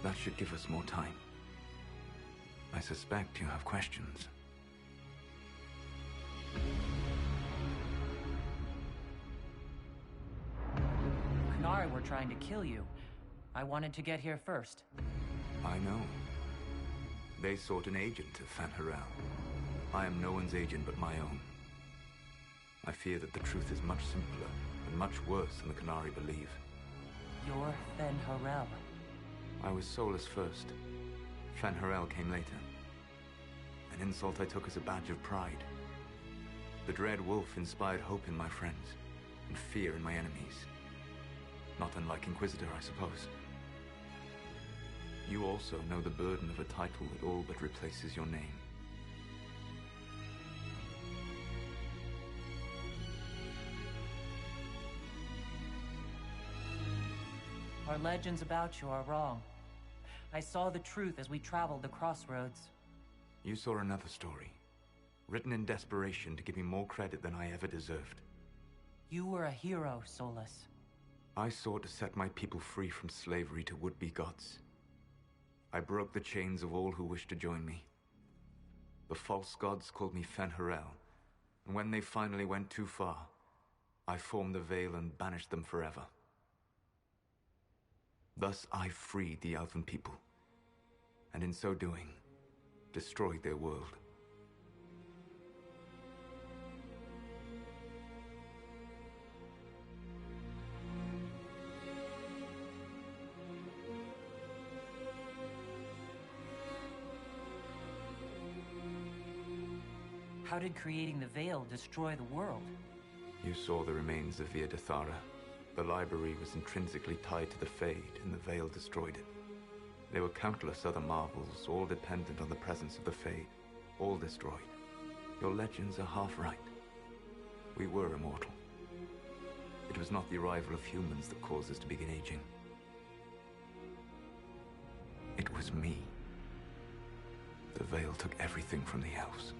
That should give us more time. I suspect you have questions. Qunari were trying to kill you. I wanted to get here first. I know. They sought an agent of Fen'Harel. I am no one's agent but my own. I fear that the truth is much simpler and much worse than the Qunari believe. You're Fen'Harel. I was Solus first. Fen'Harel came later. An insult I took as a badge of pride. The Dread Wolf inspired hope in my friends, and fear in my enemies. Not unlike Inquisitor, I suppose. You also know the burden of a title that all but replaces your name. Our legends about you are wrong. I saw the truth as we traveled the crossroads. You saw another story, written in desperation to give me more credit than I ever deserved. You were a hero, Solus. I sought to set my people free from slavery to would-be gods. I broke the chains of all who wished to join me. The false gods called me Fen'Harel, and when they finally went too far, I formed the Veil and banished them forever. Thus I freed the Elven people, and in so doing, destroyed their world. How did creating the Veil destroy the world? You saw the remains of Via Dathara. The library was intrinsically tied to the Fade, and the Veil destroyed it. There were countless other marvels, all dependent on the presence of the Fade, all destroyed. Your legends are half right. We were immortal. It was not the arrival of humans that caused us to begin aging. It was me. The Veil took everything from the elves,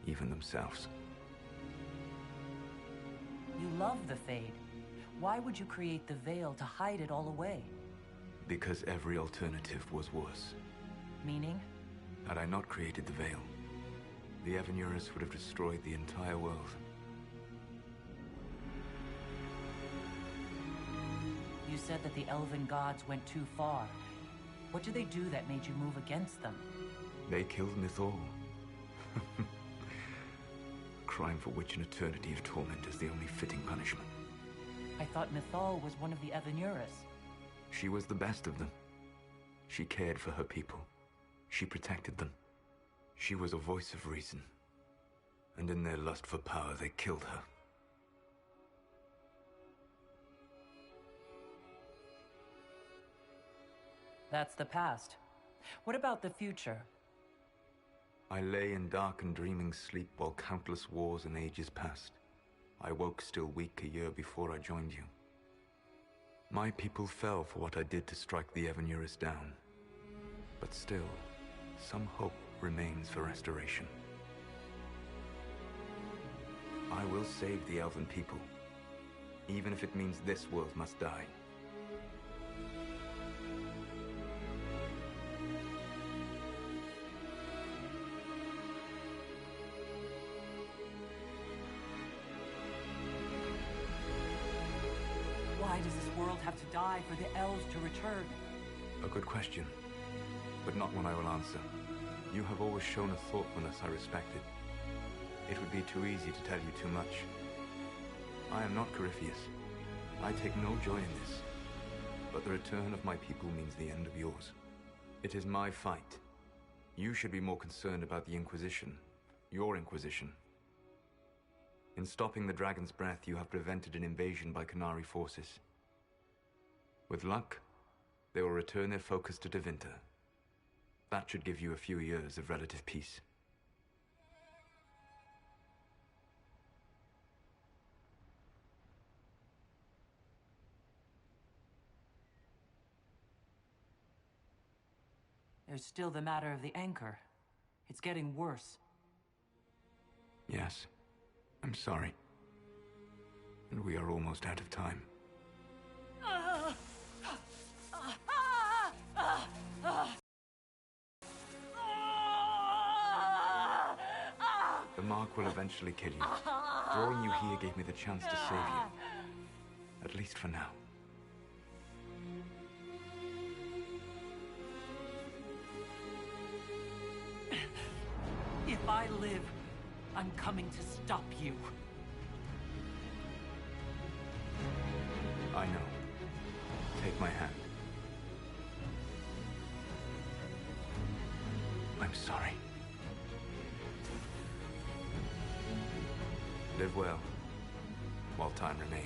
even themselves. You love the Fade. Why would you create the Veil to hide it all away? Because every alternative was worse. Meaning? Had I not created the Veil, the Evanurus would have destroyed the entire world. You said that the Elven gods went too far. What did they do that made you move against them? They killed Mythal. Crime for which an eternity of torment is the only fitting punishment. I thought Mythal was one of the Evanurus. She was the best of them. She cared for her people. She protected them. She was a voice of reason. And in their lust for power, they killed her. That's the past. What about the future? I lay in dark and dreaming sleep while countless wars and ages passed. I woke still weak a year before I joined you. My people fell for what I did to strike the Evanurus down. But still, some hope remains for restoration. I will save the Elven people, even if it means this world must die. Why does this world have to die for the elves to return? A good question, but not one I will answer. You have always shown a thoughtfulness I respected. It would be too easy to tell you too much. I am not Corypheus. I take no joy in this. But the return of my people means the end of yours. It is my fight. You should be more concerned about the Inquisition. Your Inquisition. In stopping the Dragon's Breath, you have prevented an invasion by Qunari forces. With luck, they will return their focus to Tevinter. That should give you a few years of relative peace. There's still the matter of the anchor. It's getting worse. Yes, I'm sorry. And we are almost out of time. The mark will eventually kill you. Drawing you here gave me the chance to save you. At least for now. If I live, I'm coming to stop you. I know. Take my hand. I'm sorry. Live well, while time remains.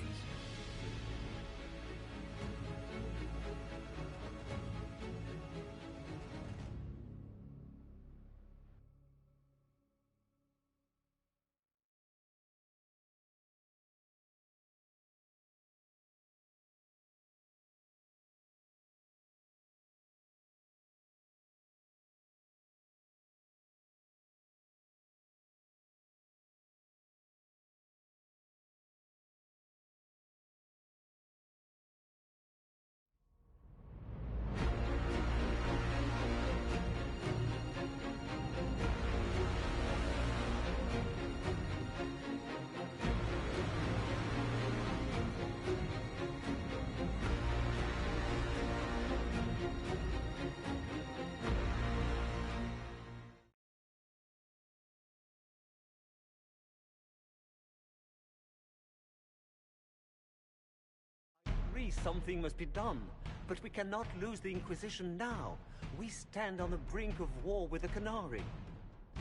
Something must be done, but we cannot lose the Inquisition now. We stand on the brink of war with the Qunari.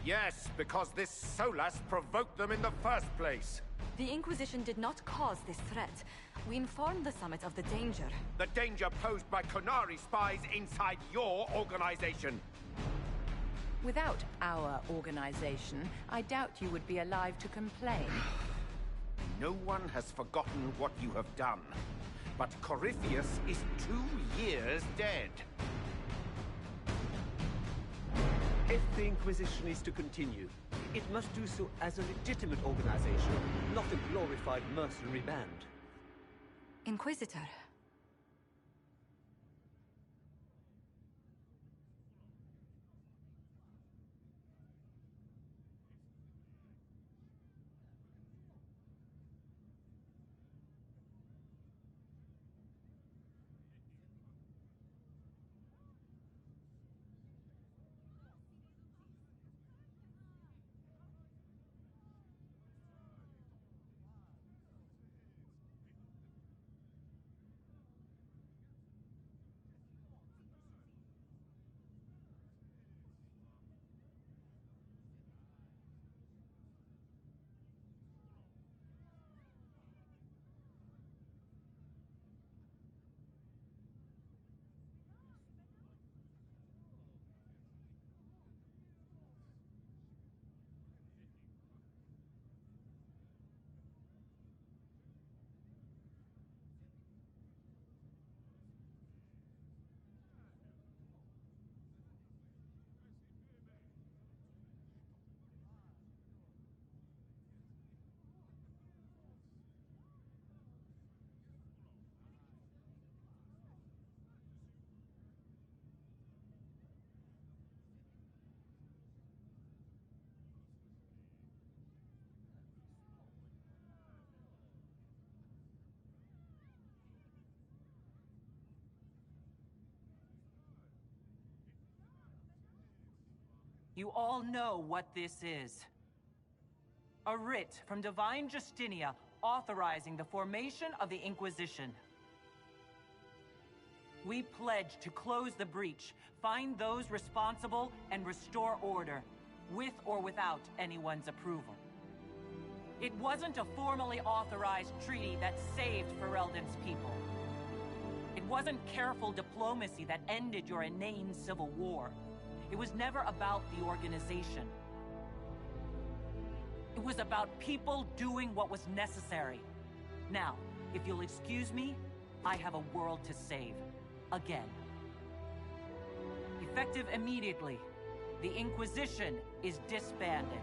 Yes, because this Solas provoked them in the first place. The Inquisition did not cause this threat. We informed the Summit of the danger. The danger posed by Qunari spies inside your organization. Without our organization, I doubt you would be alive to complain. No one has forgotten what you have done. But Corypheus is 2 years dead. If the Inquisition is to continue, it must do so as a legitimate organization, not a glorified mercenary band. Inquisitor. You all know what this is. A writ from Divine Justinia authorizing the formation of the Inquisition. We pledge to close the breach, find those responsible, and restore order, with or without anyone's approval. It wasn't a formally authorized treaty that saved Ferelden's people. It wasn't careful diplomacy that ended your inane civil war. It was never about the organization. It was about people doing what was necessary. Now, if you'll excuse me, I have a world to save. Again. Effective immediately, the Inquisition is disbanded.